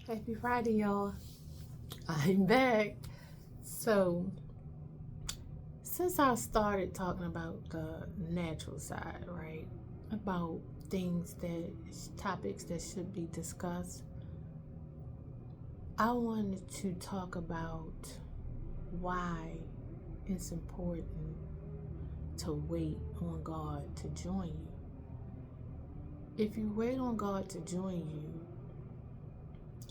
Happy Friday, y'all. I'm back. So, since I started talking about the natural side, right? About topics that should be discussed, I wanted to talk about why it's important to wait on God to join you. If you wait on God to join you,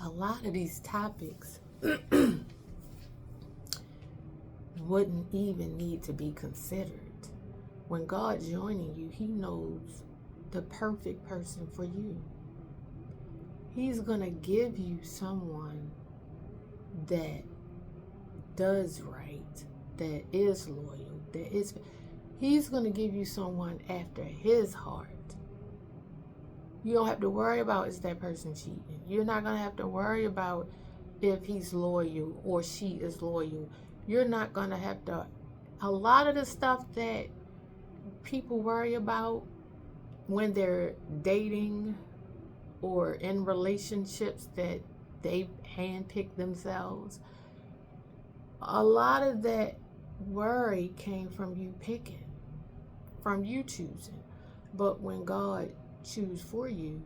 a lot of these topics wouldn't even need to be considered. When God's joining you, He knows the perfect person for you. He's going to give you someone that does right, that is loyal, He's going to give you someone after His heart. You don't have to worry about is that person cheating. You're not going to have to worry about if he's loyal or she is loyal. You're not going to have to. A lot of the stuff that people worry about when they're dating or in relationships that they handpick themselves, a lot of that worry came from you picking, from you choosing. But when God choose for you,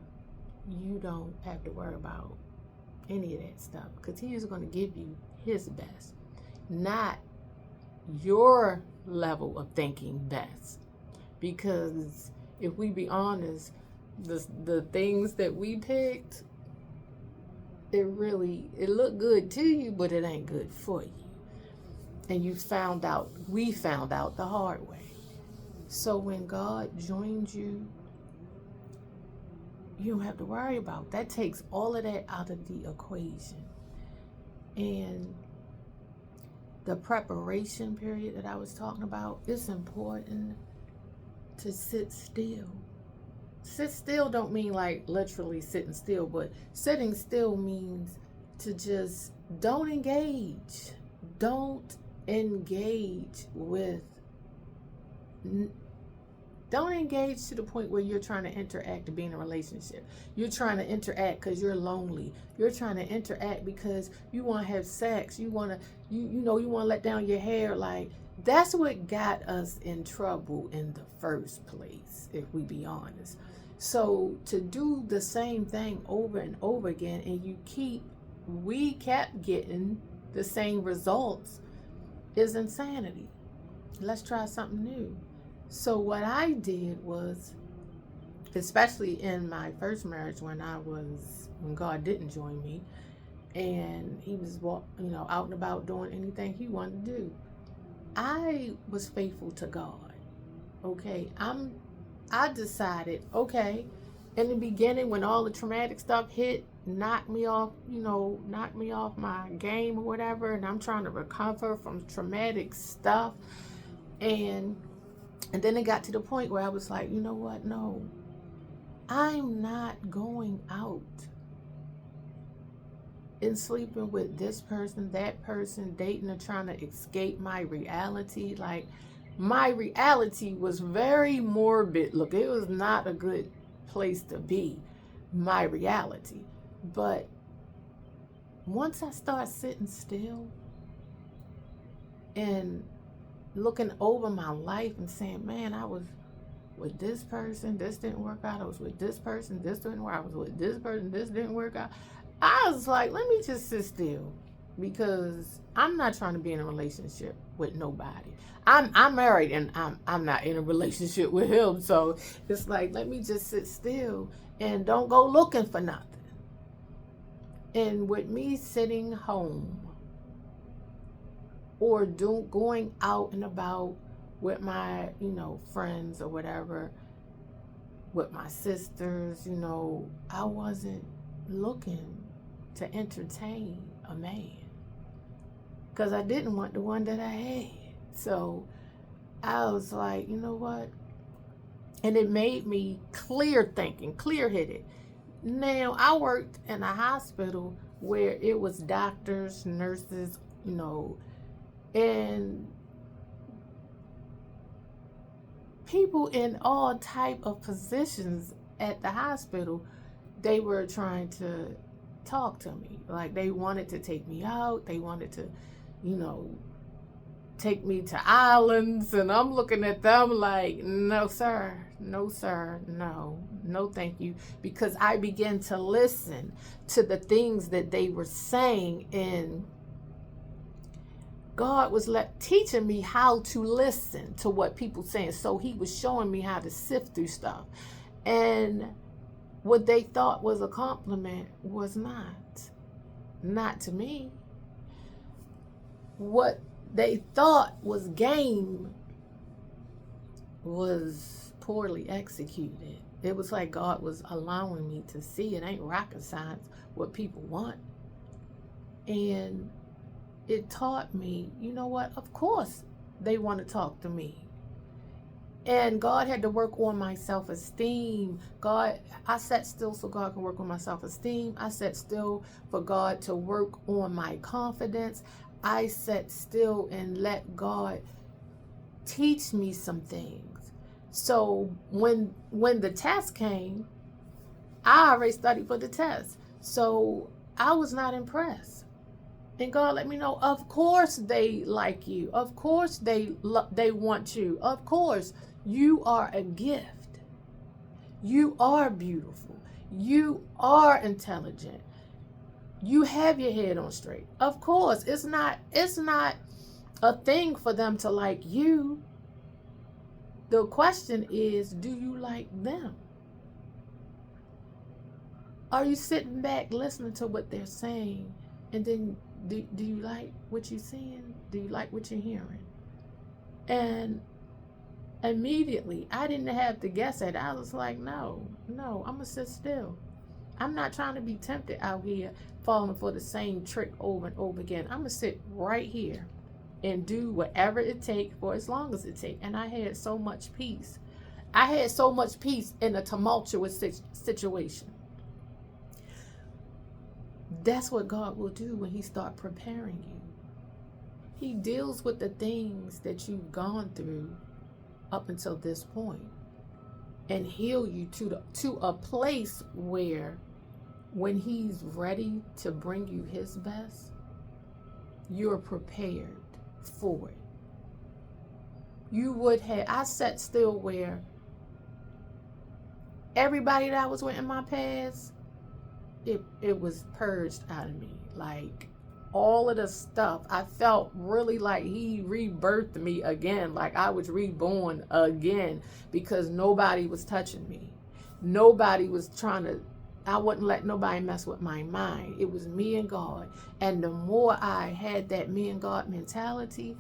you don't have to worry about any of that stuff, because He is going to give you His best, not your level of thinking best. Because if we be honest, the things that we picked, it looked good to you, but it ain't good for you. And we found out the hard way. So when God joins you, you don't have to worry about. That takes all of that out of the equation. And the preparation period that I was talking about, it's important to sit still. Sit still don't mean like literally sitting still, but sitting still means to just don't engage. Don't engage to the point where you're trying to interact to be in a relationship. You're trying to interact because you're lonely. You're trying to interact because you want to have sex. You want to let down your hair. Like, that's what got us in trouble in the first place, if we be honest. So to do the same thing over and over again, and we kept getting the same results, is insanity. Let's try something new. So what I did was, especially in my first marriage, when God didn't join me, and He was out and about doing anything He wanted to do, I was faithful to God. Okay, I decided, okay, in the beginning when all the traumatic stuff hit, knocked me off my game or whatever, and I'm trying to recover from traumatic stuff, and then it got to the point where I was like, you know what? No, I'm not going out and sleeping with this person, that person, dating and trying to escape my reality. Like, my reality was very morbid. Look, it was not a good place to be, my reality. But once I start sitting still and looking over my life and saying, man, I was with this person, this didn't work out. I was with this person, this didn't work out. I was with this person, this didn't work out. I was like, let me just sit still, because I'm not trying to be in a relationship with nobody. I'm married and I'm not in a relationship with him. So it's like, let me just sit still and don't go looking for nothing. And with me sitting home or going out and about with my, friends or whatever, with my sisters, I wasn't looking to entertain a man, because I didn't want the one that I had. So I was like, you know what? And it made me clear-headed. Now, I worked in a hospital where it was doctors, nurses, and people in all type of positions at the hospital. They were trying to talk to me. Like, they wanted to take me out. They wanted to, you know, take me to islands. And I'm looking at them like, no, sir. No, sir. No. No, thank you. Because I began to listen to the things that they were saying. And God was teaching me how to listen to what people saying. So he was showing me how to sift through stuff. And what they thought was a compliment was not to me. What they thought was game was poorly executed. It was like God was allowing me to see. It ain't rocket science what people want. And it taught me, you know what? Of course they want to talk to me. And God had to work on my self-esteem. I sat still so God can work on my self-esteem. I sat still for God to work on my confidence. I sat still and let God teach me some things. So when the test came, I already studied for the test. So I was not impressed. And God let me know, of course they like you. Of course they want you. Of course. You are a gift. You are beautiful. You are intelligent. You have your head on straight. Of course, it's not a thing for them to like you. The question is, do you like them? Are you sitting back listening to what they're saying? And then do you like what you're seeing? Do you like what you're hearing? And immediately, I didn't have to guess it. I was like, no, I'm going to sit still. I'm not trying to be tempted out here falling for the same trick over and over again. I'm going to sit right here and do whatever it takes for as long as it takes. And I had so much peace. I had so much peace in a tumultuous situation. That's what God will do when he starts preparing you. He deals with the things that you've gone through up until this point and heal you to a place where when he's ready to bring you his best, you're prepared for it. I sat still where everybody that was with in my past, it was purged out of me. Like, all of the stuff, I felt really like he rebirthed me again, like I was reborn again, because nobody was touching me. Nobody was I wouldn't let nobody mess with my mind. It was me and God. And the more I had that me and God mentality,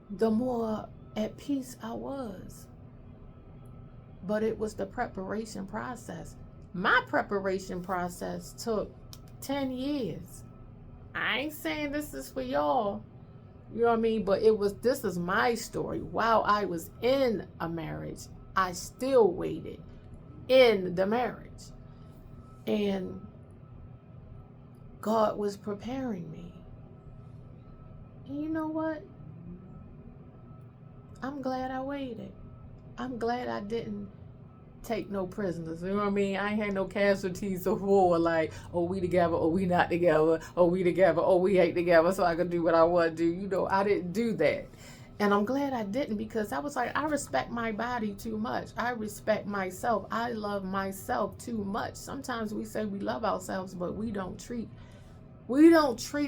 the more at peace I was. But it was the preparation process. My preparation process took 10 years. I ain't saying this is for y'all, you know what I mean? But this is my story. While I was in a marriage, I still waited in the marriage. And God was preparing me. And you know what? I'm glad I waited. I'm glad I didn't take no prisoners. You know what I mean? I ain't had no casualties of war like, oh, we together, or we not together, or we together, or we ain't together, so I can do what I want to do. You know, I didn't do that. And I'm glad I didn't, because I was like, I respect my body too much. I respect myself. I love myself too much. Sometimes we say we love ourselves, but we don't treat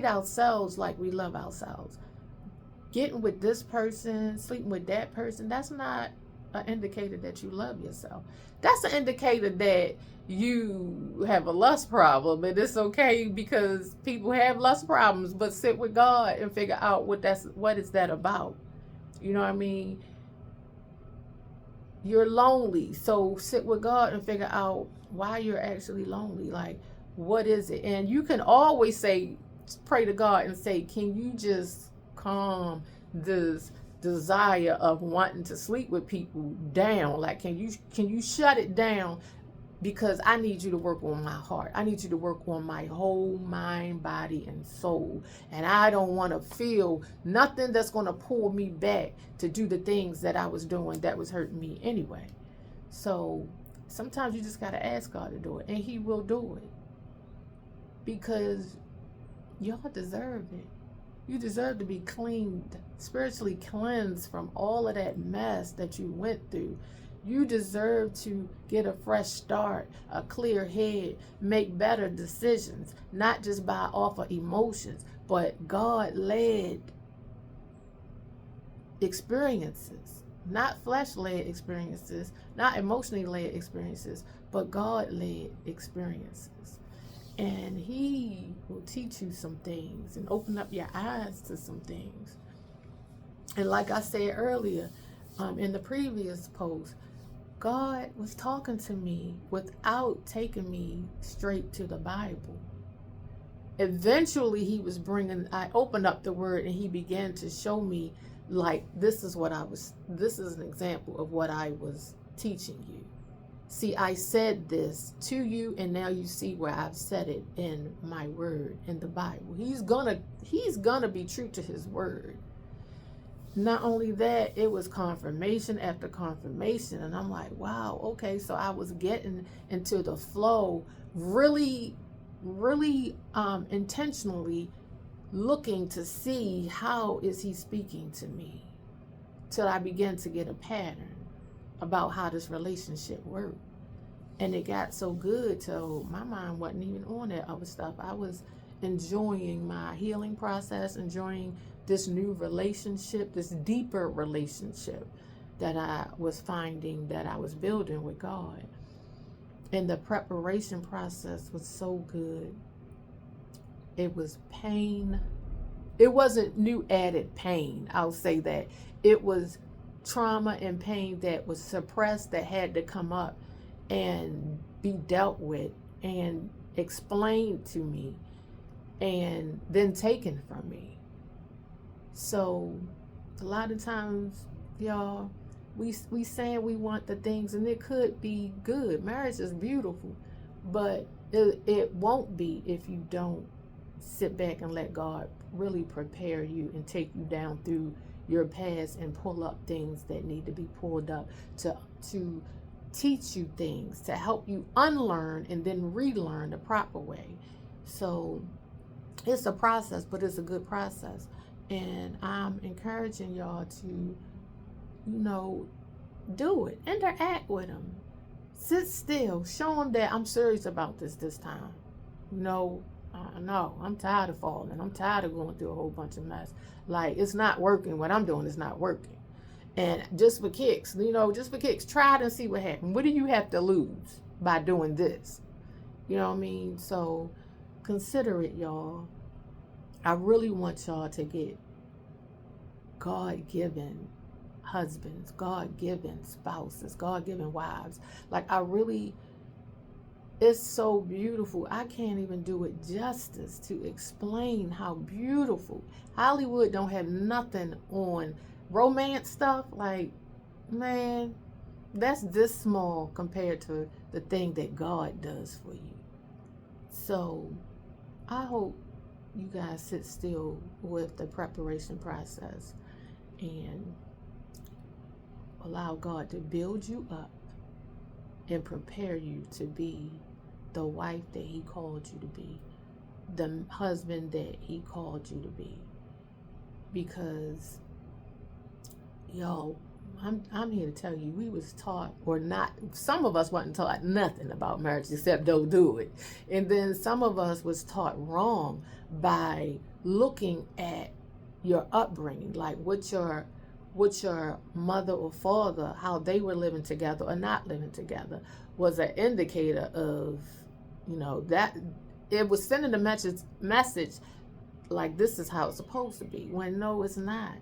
ourselves like we love ourselves. Getting with this person, sleeping with that person, that's not an indicator that you love yourself. That's an indicator that you have a lust problem, and it's okay, because people have lust problems. But sit with God and figure out what is that about. You know what I mean? You're lonely, so sit with God and figure out why you're actually lonely. Like, what is it? And you can always pray to God and say, can you just calm this desire of wanting to sleep with people down? Like, can you shut it down? Because I need you to work on my heart. I need you to work on my whole mind, body, and soul. And I don't want to feel nothing that's going to pull me back to do the things that I was doing that was hurting me anyway. So sometimes you just got to ask God to do it, and he will do it. because y'all deserve it. You deserve to be cleaned, spiritually cleansed from all of that mess that you went through. You deserve to get a fresh start, a clear head, make better decisions, not just by off of emotions, but God-led experiences, not flesh-led experiences, not emotionally led experiences, but God-led experiences. And he will teach you some things and open up your eyes to some things. And like I said earlier, in the previous post, God was talking to me without taking me straight to the Bible. Eventually I opened up the word and he began to show me, like, this is an example of what I was teaching you. See, I said this to you, and now you see where I've said it in my word, in the Bible. He's gonna be true to his word. Not only that, it was confirmation after confirmation, and I'm like, wow, okay, so I was getting into the flow, really intentionally looking to see how is he speaking to me, till I began to get a pattern about how this relationship worked. And it got so good till my mind wasn't even on that other stuff. I was enjoying my healing process, enjoying this new relationship, this deeper relationship that I was finding that I was building with God. And the preparation process was so good. It was pain. It wasn't new added pain, I'll say that. It was trauma and pain that was suppressed, that had to come up and be dealt with and explained to me and then taken from me. So a lot of times, y'all, we saying we want the things, and it could be good. Marriage is beautiful, but it won't be if you don't sit back and let God really prepare you and take you down through your past and pull up things that need to be pulled up to teach you things, to help you unlearn and then relearn the proper way. So it's a process, but it's a good process. And I'm encouraging y'all to, do it. Interact with them. Sit still. Show them that I'm serious about this time. No, I'm tired of falling. I'm tired of going through a whole bunch of mess. Like, it's not working. What I'm doing is not working. And just for kicks, try it and see what happens. What do you have to lose by doing this? You know what I mean? So consider it, y'all. I really want y'all to get God-given husbands, God-given spouses, God-given wives. Like, it's so beautiful. I can't even do it justice to explain how beautiful. Hollywood don't have nothing on romance stuff. Like, man, that's this small compared to the thing that God does for you. So I hope you guys sit still with the preparation process and allow God to build you up and prepare you to be the wife that he called you to be, the husband that he called you to be. Because, y'all, I'm here to tell you, we was taught, or not, some of us wasn't taught nothing about marriage except don't do it. And then some of us was taught wrong by looking at your upbringing, like what your mother or father, how they were living together or not living together, was an indicator of, that it was sending a message like this is how it's supposed to be, when no, it's not.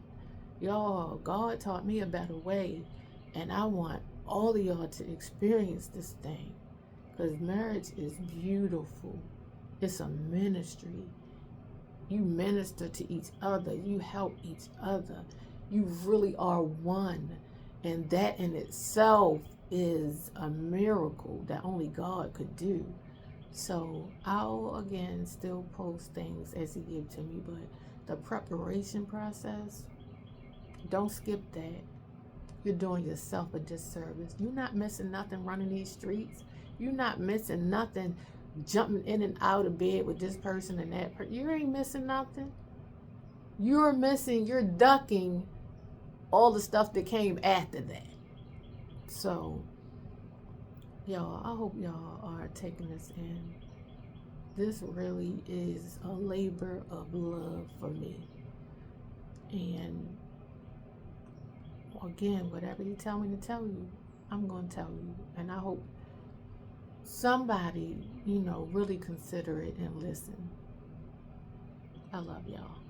Y'all, God taught me a better way, and I want all of y'all to experience this thing, because marriage is beautiful. It's a ministry. You minister to each other. You help each other. You really are one, and that in itself is a miracle that only God could do. So I'll again still post things as he gives to me, but the preparation process, don't skip that. You're doing yourself a disservice. You're not missing nothing running these streets. You're not missing nothing jumping in and out of bed with this person and that person. You ain't missing nothing. You're ducking all the stuff that came after that. So, y'all, I hope y'all are taking this in. This really is a labor of love for me. And again, whatever you tell me to tell you, I'm going to tell you. And I hope somebody, really consider it and listen. I love y'all.